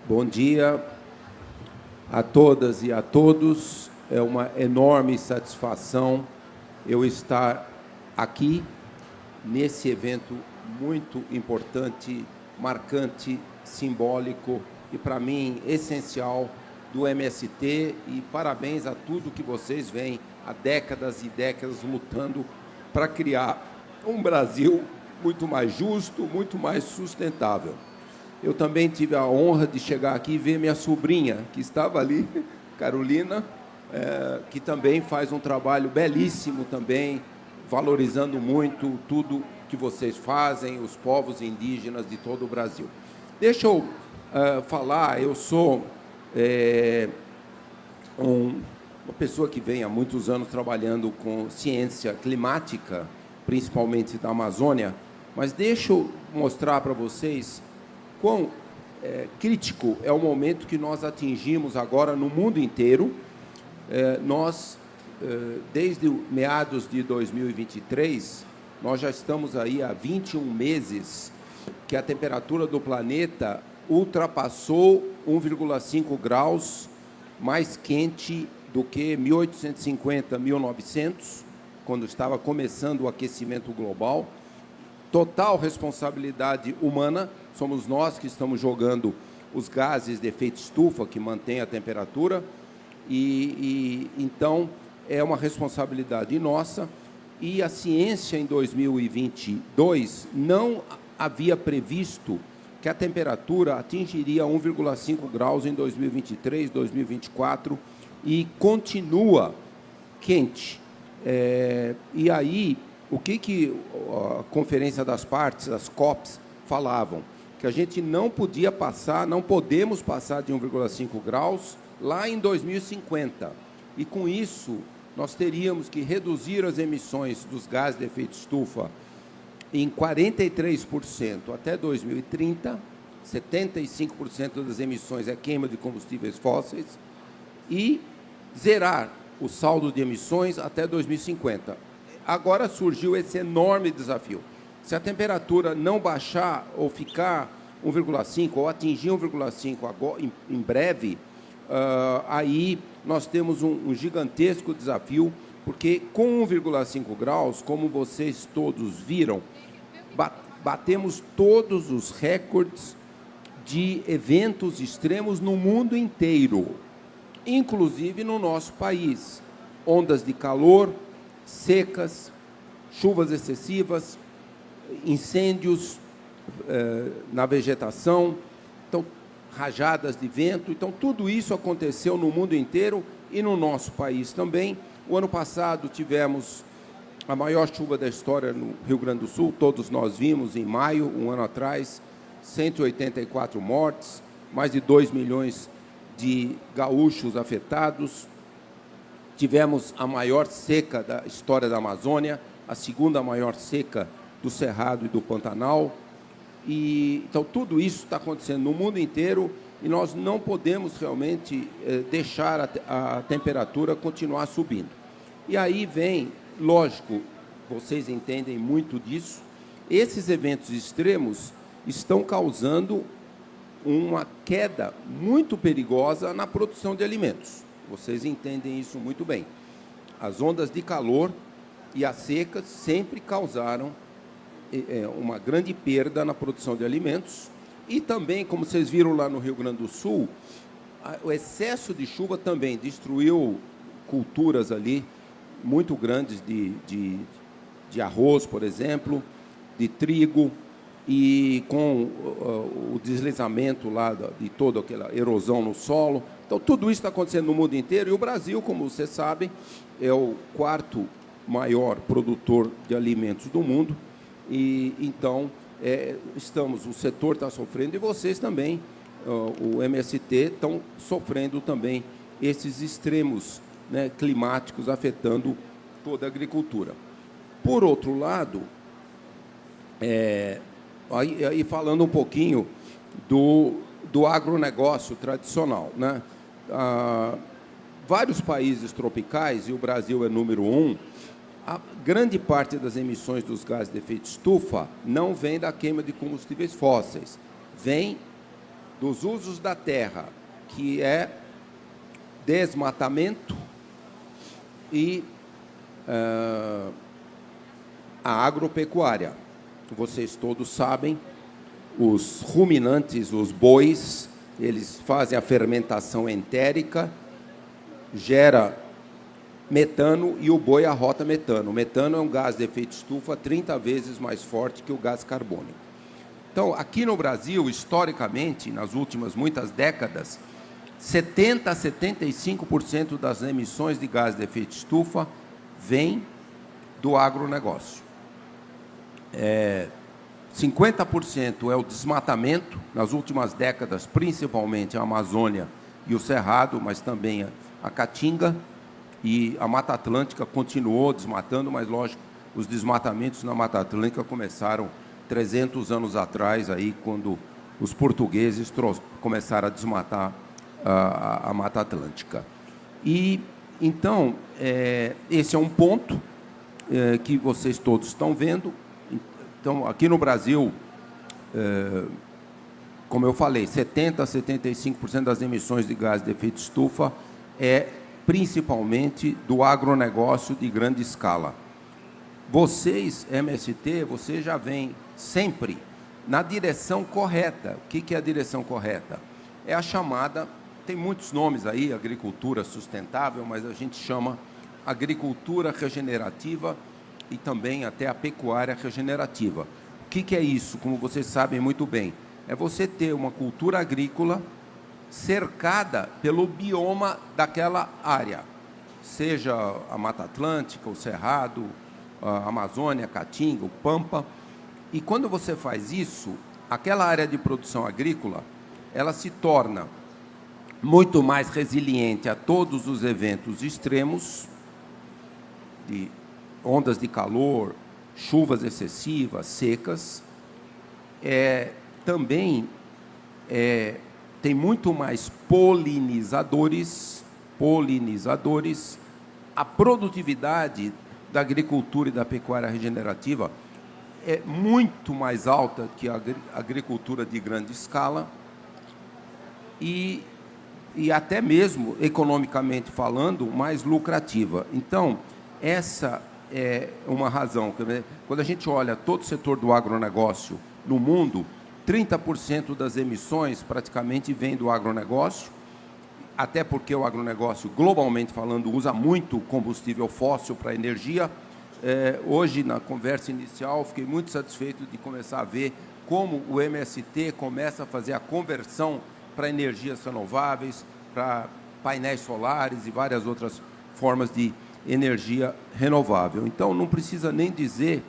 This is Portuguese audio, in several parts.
Bom dia a todas e a todos. É uma enorme satisfação eu estar aqui nesse evento muito importante, marcante, simbólico e, para mim, essencial do MST, e parabéns a tudo que vocês vêm há décadas e décadas lutando para criar um Brasil muito mais justo, muito mais sustentável. Eu também tive a honra de chegar aqui e ver minha sobrinha, que estava ali, Carolina, que também faz um trabalho belíssimo também, valorizando muito tudo que vocês fazem, os povos indígenas de todo o Brasil. Deixa eu falar, eu sou uma pessoa que vem há muitos anos trabalhando com ciência climática, principalmente da Amazônia, mas deixa eu mostrar para vocês quão crítico é o momento que nós atingimos agora no mundo inteiro. Desde meados de 2023, nós já estamos aí há 21 meses que a temperatura do planeta ultrapassou 1,5 graus mais quente do que 1850, 1900, quando estava começando o aquecimento global. Total responsabilidade humana, somos nós que estamos jogando os gases de efeito estufa que mantêm a temperatura, então é uma responsabilidade nossa. E a ciência em 2022 não havia previsto que a temperatura atingiria 1,5 graus em 2023, 2024 e continua quente. E aí, o que a Conferência das Partes, as COPs, falavam? Que a gente não podia passar, não podemos passar de 1,5 graus lá em 2050. E, com isso, nós teríamos que reduzir as emissões dos gases de efeito estufa em 43% até 2030, 75% das emissões é queima de combustíveis fósseis, e zerar o saldo de emissões até 2050. Agora surgiu esse enorme desafio. Se a temperatura não baixar ou ficar 1,5 ou atingir 1,5 em breve, aí nós temos um gigantesco desafio, porque com 1,5 graus, como vocês todos viram, batemos todos os recordes de eventos extremos no mundo inteiro, inclusive no nosso país. Ondas de calor, secas, chuvas excessivas, incêndios na vegetação, então, rajadas de vento. Então, tudo isso aconteceu no mundo inteiro e no nosso país também. O ano passado tivemos a maior chuva da história no Rio Grande do Sul, todos nós vimos em maio, um ano atrás, 184 mortes, mais de 2 milhões de gaúchos afetados. Tivemos a maior seca da história da Amazônia, a segunda maior seca do Cerrado e do Pantanal. Então, tudo isso está acontecendo no mundo inteiro e nós não podemos realmente deixar a temperatura continuar subindo. E aí vem, lógico, vocês entendem muito disso, esses eventos extremos estão causando uma queda muito perigosa na produção de alimentos. Vocês entendem isso muito bem. As ondas de calor e as secas sempre causaram uma grande perda na produção de alimentos. E também, como vocês viram lá no Rio Grande do Sul, o excesso de chuva também destruiu culturas ali muito grandes de arroz, por exemplo, de trigo, e com o deslizamento lá de toda aquela erosão no solo. Então, tudo isso está acontecendo no mundo inteiro, e o Brasil, como vocês sabem, é o quarto maior produtor de alimentos do mundo, e então o setor está sofrendo, e vocês também, o MST, estão sofrendo também esses extremos, né, climáticos afetando toda a agricultura. Por outro lado, aí falando um pouquinho do agronegócio tradicional, né? Vários países tropicais, e o Brasil é número 1, a grande parte das emissões dos gases de efeito estufa não vem da queima de combustíveis fósseis, vem dos usos da terra, que é desmatamento e a agropecuária. Vocês todos sabem, os ruminantes, os bois, eles fazem a fermentação entérica, gera metano e o boi arrota metano. O metano é um gás de efeito estufa 30 vezes mais forte que o gás carbônico. Então, aqui no Brasil, historicamente, nas últimas muitas décadas, 70% a 75% das emissões de gás de efeito estufa vem do agronegócio. 50% é o desmatamento, nas últimas décadas, principalmente a Amazônia e o Cerrado, mas também a Caatinga, e a Mata Atlântica continuou desmatando, mas, lógico, os desmatamentos na Mata Atlântica começaram 300 anos atrás, aí, quando os portugueses começaram a desmatar a Mata Atlântica. E, então, esse é um ponto que vocês todos estão vendo. Então, aqui no Brasil, como eu falei, 70% a 75% das emissões de gás de efeito estufa é principalmente do agronegócio de grande escala. Vocês, MST, você já vem sempre na direção correta. O que é a direção correta? É a chamada, tem muitos nomes aí, agricultura sustentável, mas a gente chama agricultura regenerativa e também até a pecuária regenerativa. O que é isso? Como vocês sabem muito bem, é você ter uma cultura agrícola cercada pelo bioma daquela área, seja a Mata Atlântica, o Cerrado, a Amazônia, a Caatinga, o Pampa. E quando você faz isso, aquela área de produção agrícola, ela se torna muito mais resiliente a todos os eventos extremos, de ondas de calor, chuvas excessivas, secas. Também tem muito mais polinizadores. A produtividade da agricultura e da pecuária regenerativa é muito mais alta que a agricultura de grande escala e até mesmo, economicamente falando, mais lucrativa. Então, essa é uma razão. Quando a gente olha todo o setor do agronegócio no mundo, 30% das emissões praticamente vem do agronegócio, até porque o agronegócio, globalmente falando, usa muito combustível fóssil para energia. Hoje, na conversa inicial, fiquei muito satisfeito de começar a ver como o MST começa a fazer a conversão para energias renováveis, para painéis solares e várias outras formas de energia renovável. Então, não precisa nem dizer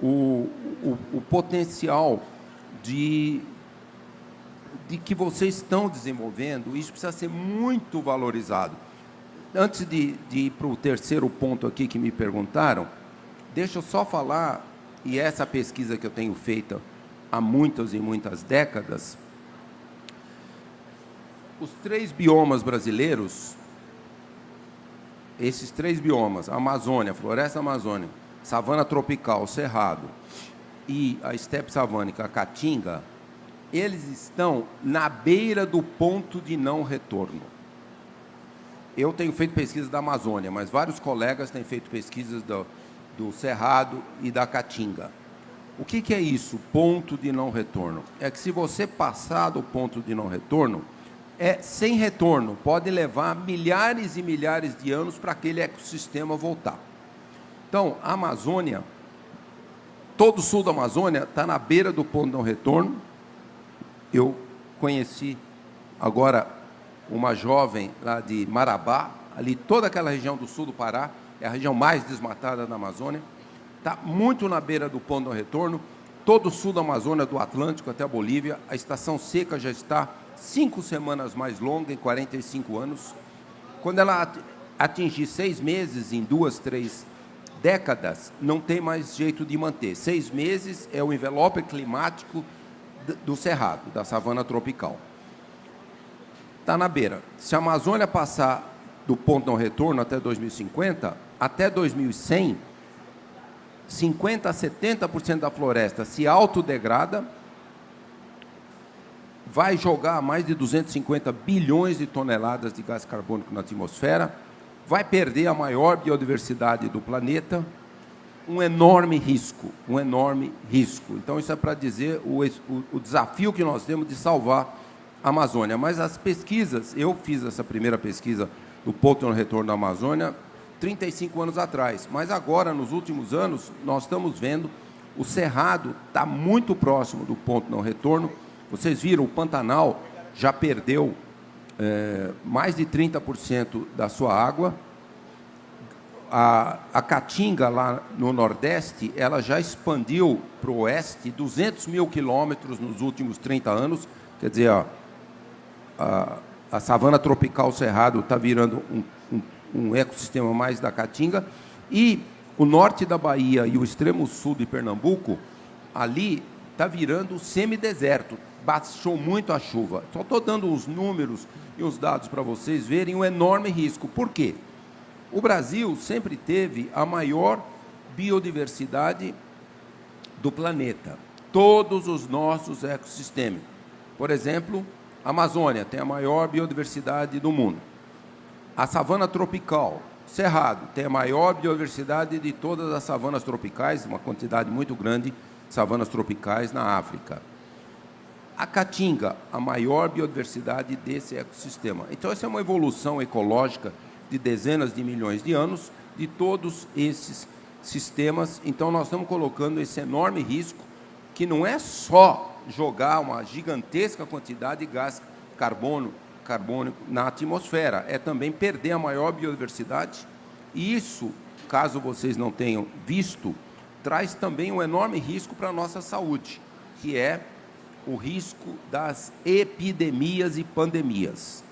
o potencial de que vocês estão desenvolvendo. Isso precisa ser muito valorizado. Antes de ir para o terceiro ponto aqui que me perguntaram, deixa eu só falar, e essa pesquisa que eu tenho feita há muitas e muitas décadas, os 3 biomas brasileiros, esses 3 biomas, a Amazônia, a floresta amazônica, savana tropical, cerrado e a estepe savânica, a Caatinga, eles estão na beira do ponto de não retorno. Eu tenho feito pesquisas da Amazônia, mas vários colegas têm feito pesquisas do Cerrado e da Caatinga. O que é isso, ponto de não retorno? É que se você passar do ponto de não retorno, é sem retorno, pode levar milhares e milhares de anos para aquele ecossistema voltar. Então, a Amazônia, todo o sul da Amazônia está na beira do ponto de não retorno. Eu conheci agora uma jovem lá de Marabá, ali toda aquela região do sul do Pará, é a região mais desmatada da Amazônia, está muito na beira do ponto de não retorno. Todo o sul da Amazônia, do Atlântico até a Bolívia, a estação seca já está 5 semanas mais longa, em 45 anos. Quando ela atingir 6 meses, em 2, 3 décadas, não tem mais jeito de manter. 6 meses é o envelope climático do Cerrado, da savana tropical. Está na beira. Se a Amazônia passar do ponto de não retorno até 2050, até 2100, 50% a 70% da floresta se autodegrada, vai jogar mais de 250 bilhões de toneladas de gás carbônico na atmosfera, vai perder a maior biodiversidade do planeta, um enorme risco, um enorme risco. Então, isso é para dizer o desafio que nós temos de salvar a Amazônia. Mas as pesquisas, eu fiz essa primeira pesquisa do ponto de retorno da Amazônia 35 anos atrás, mas agora, nos últimos anos, nós estamos vendo o Cerrado está muito próximo do ponto de não retorno. Vocês viram, o Pantanal já perdeu mais de 30% da sua água. A Caatinga, lá no Nordeste, ela já expandiu para o oeste 200 mil quilômetros nos últimos 30 anos. Quer dizer, a savana tropical Cerrado está virando um ecossistema mais da Caatinga. E o norte da Bahia e o extremo sul de Pernambuco, ali está virando semideserto. Baixou muito a chuva. Só estou dando os números e os dados para vocês verem o enorme risco. Por quê? O Brasil sempre teve a maior biodiversidade do planeta. Todos os nossos ecossistemas. Por exemplo, a Amazônia tem a maior biodiversidade do mundo. A savana tropical, Cerrado, tem a maior biodiversidade de todas as savanas tropicais, uma quantidade muito grande de savanas tropicais na África. A Caatinga, a maior biodiversidade desse ecossistema. Então, essa é uma evolução ecológica de dezenas de milhões de anos de todos esses sistemas. Então, nós estamos colocando esse enorme risco, que não é só jogar uma gigantesca quantidade de gás carbônico na atmosfera, é também perder a maior biodiversidade. E isso, caso vocês não tenham visto, traz também um enorme risco para a nossa saúde, que é o risco das epidemias e pandemias.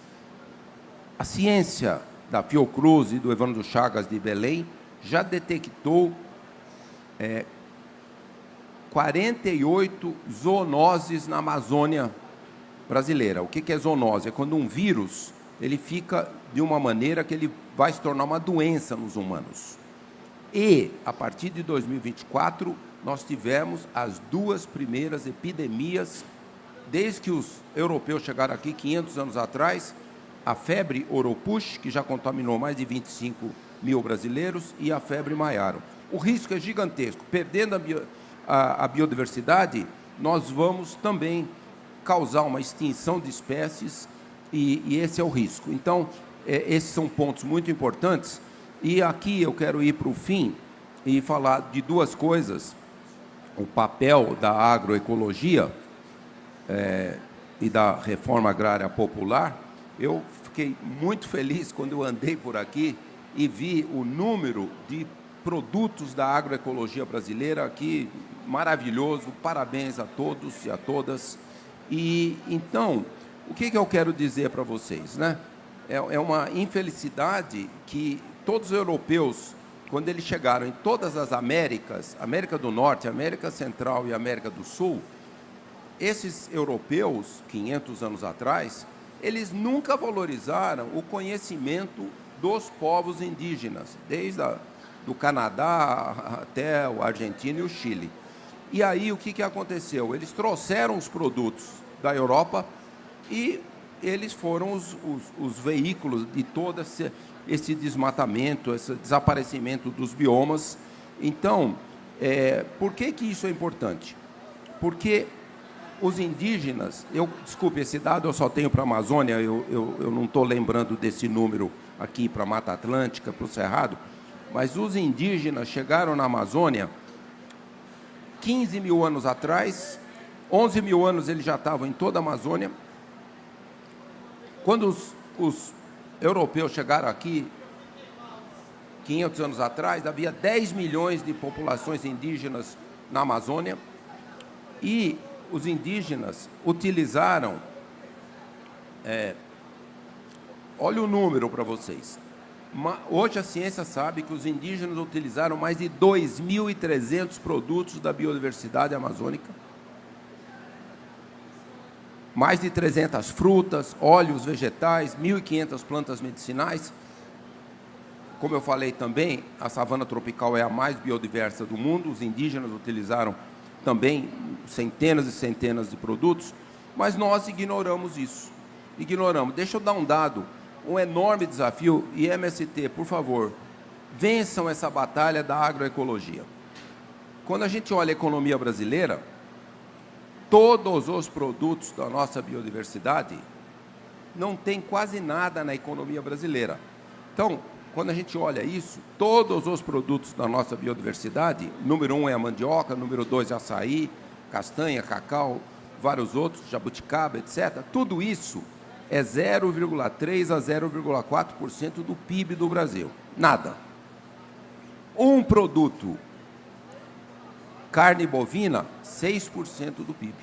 A ciência da Fiocruz e do Evandro Chagas de Belém já detectou 48 zoonoses na Amazônia brasileira. O que é zoonose? É quando um vírus ele fica de uma maneira que ele vai se tornar uma doença nos humanos. E, a partir de 2024, nós tivemos as duas primeiras epidemias, desde que os europeus chegaram aqui 500 anos atrás, a febre Oropouche, que já contaminou mais de 25 mil brasileiros, e a febre Maiaro. O risco é gigantesco. Perdendo a biodiversidade, nós vamos também causar uma extinção de espécies, e esse é o risco. Então, esses são pontos muito importantes. E aqui eu quero ir para o fim e falar de duas coisas. O papel da agroecologia e da reforma agrária popular. Eu fiquei muito feliz quando eu andei por aqui e vi o número de produtos da agroecologia brasileira aqui, maravilhoso. Parabéns a todos e a todas. E, então, o que eu quero dizer para vocês, né? É uma infelicidade que todos os europeus, quando eles chegaram em todas as Américas, América do Norte, América Central e América do Sul, esses europeus, 500 anos atrás, eles nunca valorizaram o conhecimento dos povos indígenas, desde do Canadá até a Argentina e o Chile. E aí, o que aconteceu? Eles trouxeram os produtos da Europa e eles foram os veículos de todo esse desmatamento, esse desaparecimento dos biomas. Então, por que isso é importante? Porque os indígenas, desculpe, esse dado eu só tenho para a Amazônia, eu não estou lembrando desse número aqui para a Mata Atlântica, para o Cerrado, mas os indígenas chegaram na Amazônia 15 mil anos atrás, 11 mil anos eles já estavam em toda a Amazônia. Quando os europeus chegaram aqui, 500 anos atrás, havia 10 milhões de populações indígenas na Amazônia, e os indígenas utilizaram, olha o número para vocês, hoje a ciência sabe que os indígenas utilizaram mais de 2.300 produtos da biodiversidade amazônica, mais de 300 frutas, óleos vegetais, 1.500 plantas medicinais. Como eu falei também, a savana tropical é a mais biodiversa do mundo, os indígenas utilizaram também centenas e centenas de produtos. Mas nós ignoramos isso. Ignoramos. Deixa eu dar um dado, um enorme desafio, e MST, por favor, vençam essa batalha da agroecologia. Quando a gente olha a economia brasileira, todos os produtos da nossa biodiversidade não tem quase nada na economia brasileira. Então, quando a gente olha isso, todos os produtos da nossa biodiversidade, número 1 é a mandioca, número 2 é açaí, castanha, cacau, vários outros, jabuticaba, etc. Tudo isso é 0,3% a 0,4% do PIB do Brasil. Nada. Um produto, carne bovina, 6% do PIB.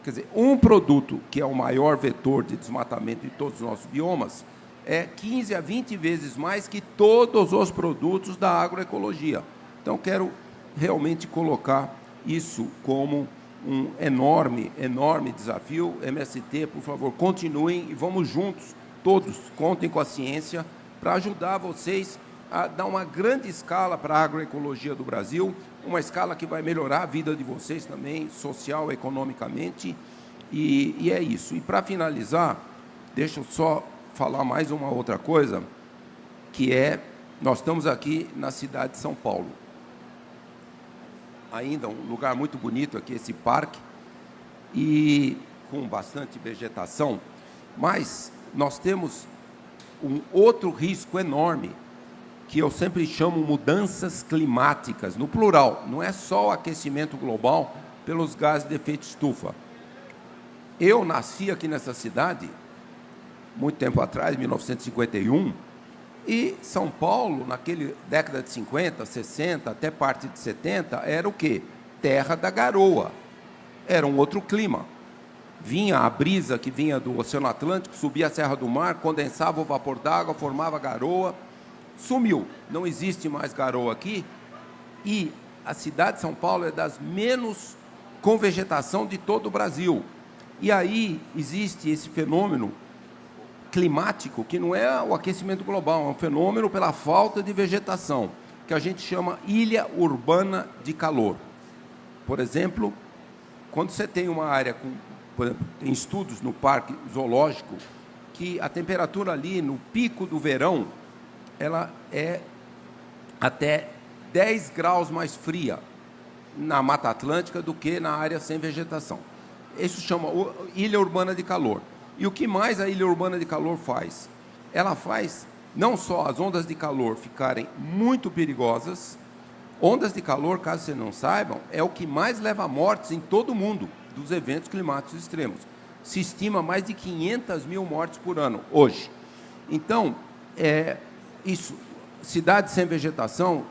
Quer dizer, um produto que é o maior vetor de desmatamento de todos os nossos biomas é 15 a 20 vezes mais que todos os produtos da agroecologia. Então, quero realmente colocar isso como um enorme, enorme desafio. MST, por favor, continuem e vamos juntos, todos, contem com a ciência para ajudar vocês a dar uma grande escala para a agroecologia do Brasil, uma escala que vai melhorar a vida de vocês também, social, economicamente, e é isso. E para finalizar, deixa eu só falar mais uma outra coisa, que é, nós estamos aqui na cidade de São Paulo. Ainda um lugar muito bonito aqui, esse parque, e com bastante vegetação, mas nós temos um outro risco enorme, que eu sempre chamo mudanças climáticas, no plural, não é só o aquecimento global pelos gases de efeito estufa. Eu nasci aqui nessa cidade, muito tempo atrás, 1951, e São Paulo, naquele década de 50, 60, até parte de 70, era o quê? Terra da garoa. Era um outro clima. Vinha a brisa que vinha do Oceano Atlântico, subia a Serra do Mar, condensava o vapor d'água, formava garoa, sumiu. Não existe mais garoa aqui, e a cidade de São Paulo é das menos com vegetação de todo o Brasil. E aí existe esse fenômeno climático, que não é o aquecimento global, é um fenômeno pela falta de vegetação, que a gente chama ilha urbana de calor. Por exemplo, quando você tem uma área com, por exemplo, tem estudos no parque zoológico, que a temperatura ali, no pico do verão, ela é até 10 graus mais fria na Mata Atlântica do que na área sem vegetação. Isso chama ilha urbana de calor. E o que mais a ilha urbana de calor faz? Ela faz não só as ondas de calor ficarem muito perigosas, ondas de calor, caso vocês não saibam, é o que mais leva a mortes em todo o mundo dos eventos climáticos extremos. Se estima mais de 500 mil mortes por ano, hoje. Então, isso, cidades sem vegetação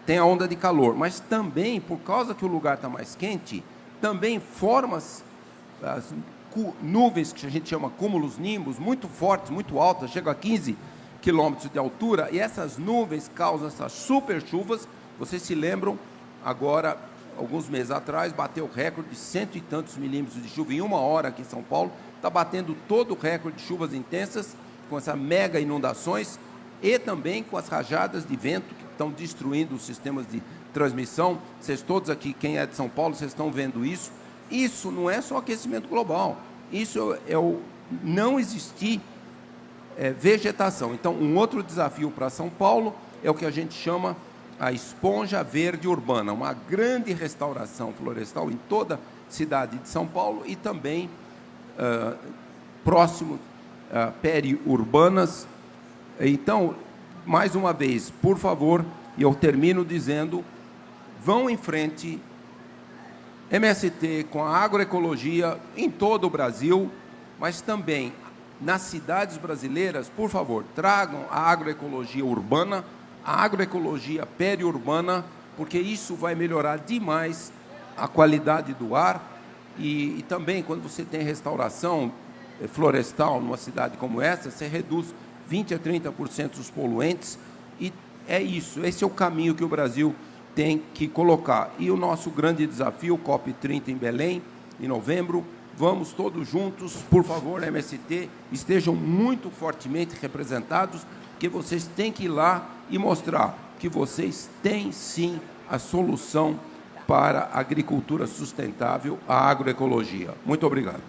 tem a onda de calor, mas também, por causa que o lugar está mais quente, também forma as nuvens que a gente chama cúmulos nimbus, muito fortes, muito altas, chegam a 15 quilômetros de altura, e essas nuvens causam essas super chuvas. Vocês se lembram, agora, alguns meses atrás, bateu o recorde de 100 e tantos milímetros de chuva em uma hora aqui em São Paulo, está batendo todo o recorde de chuvas intensas, com essas mega inundações, e também com as rajadas de vento que estão destruindo os sistemas de transmissão. Vocês todos aqui, quem é de São Paulo, vocês estão vendo isso. Isso não é só aquecimento global, isso é o não existir vegetação. Então, um outro desafio para São Paulo é o que a gente chama a esponja verde urbana, uma grande restauração florestal em toda a cidade de São Paulo e também próximo periurbanas. Então, mais uma vez, por favor, e eu termino dizendo, vão em frente, MST com a agroecologia em todo o Brasil, mas também nas cidades brasileiras, por favor, tragam a agroecologia urbana, a agroecologia periurbana, porque isso vai melhorar demais a qualidade do ar e também quando você tem restauração florestal numa cidade como essa, você reduz 20% a 30% dos poluentes e é isso, esse é o caminho que o Brasil tem que colocar. E o nosso grande desafio, COP30 em Belém, em novembro, vamos todos juntos, por favor, MST, estejam muito fortemente representados, porque vocês têm que ir lá e mostrar que vocês têm, sim, a solução para a agricultura sustentável, a agroecologia. Muito obrigado.